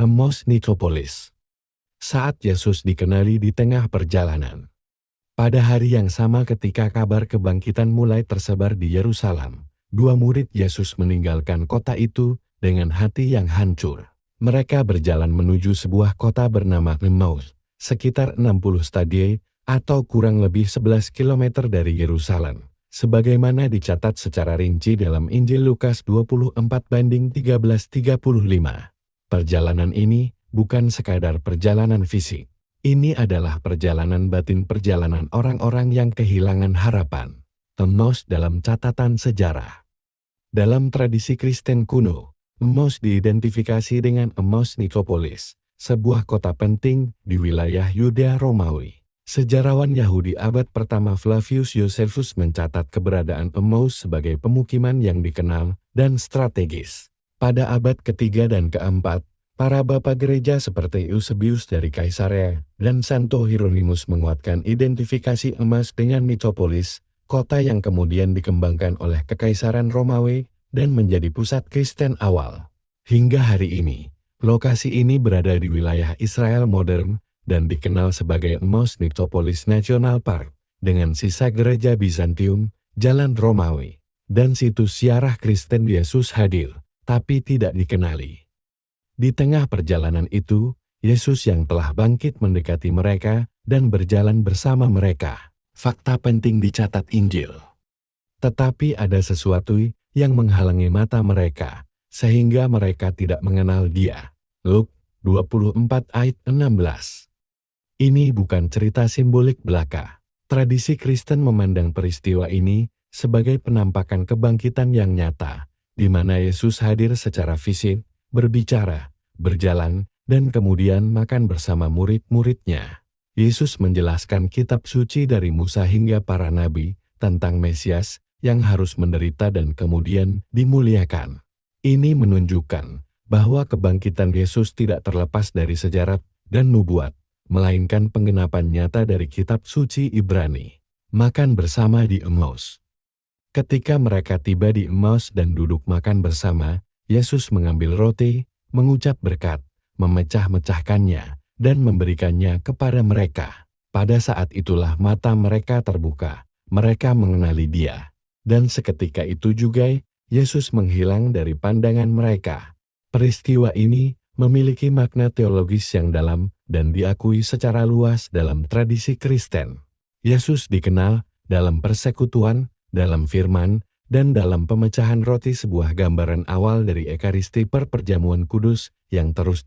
Emmaus Nikopolis. Saat Yesus dikenali di tengah perjalanan. Pada hari yang sama ketika kabar kebangkitan mulai tersebar di Yerusalem, dua murid Yesus meninggalkan kota itu dengan hati yang hancur. Mereka berjalan menuju sebuah kota bernama Emmaus, sekitar 60 stadie atau kurang lebih 11 km dari Yerusalem, sebagaimana dicatat secara rinci dalam Injil Lukas 24:13-35. Perjalanan ini bukan sekadar perjalanan fisik. Ini adalah perjalanan batin, perjalanan orang-orang yang kehilangan harapan. Emmaus dalam catatan sejarah. Dalam tradisi Kristen kuno, Emmaus diidentifikasi dengan Emmaus Nikopolis, sebuah kota penting di wilayah Yudea Romawi. Sejarawan Yahudi abad pertama Flavius Josephus mencatat keberadaan Emmaus sebagai pemukiman yang dikenal dan strategis. Pada abad ketiga dan keempat, para bapak gereja seperti Eusebius dari Kaisarea dan Santo Hieronymus menguatkan identifikasi Emmaus dengan Nikopolis, kota yang kemudian dikembangkan oleh Kekaisaran Romawi dan menjadi pusat Kristen awal. Hingga hari ini, lokasi ini berada di wilayah Israel modern dan dikenal sebagai Emmaus Nikopolis National Park, dengan sisa gereja Bizantium, jalan Romawi, dan situs ziarah Kristen Yesus hadir, tapi tidak dikenali. Di tengah perjalanan itu, Yesus yang telah bangkit mendekati mereka dan berjalan bersama mereka. Fakta penting dicatat Injil. Tetapi ada sesuatu yang menghalangi mata mereka, sehingga mereka tidak mengenal Dia. Luke 24 ayat 16. Ini bukan cerita simbolik belaka. Tradisi Kristen memandang peristiwa ini sebagai penampakan kebangkitan yang nyata, di mana Yesus hadir secara fisik, berbicara, berjalan, dan kemudian makan bersama murid-muridnya. Yesus menjelaskan kitab suci dari Musa hingga para nabi tentang Mesias yang harus menderita dan kemudian dimuliakan. Ini menunjukkan bahwa kebangkitan Yesus tidak terlepas dari sejarah dan nubuat, melainkan penggenapan nyata dari kitab suci Ibrani. Makan bersama di Emmaus. Ketika mereka tiba di Emmaus dan duduk makan bersama, Yesus mengambil roti, mengucap berkat, memecah-mecahkannya, dan memberikannya kepada mereka. Pada saat itulah mata mereka terbuka, mereka mengenali Dia. Dan seketika itu juga, Yesus menghilang dari pandangan mereka. Peristiwa ini memiliki makna teologis yang dalam dan diakui secara luas dalam tradisi Kristen. Yesus dikenal dalam persekutuan, dalam firman, dan dalam pemecahan roti, sebuah gambaran awal dari Ekaristi perjamuan kudus yang terus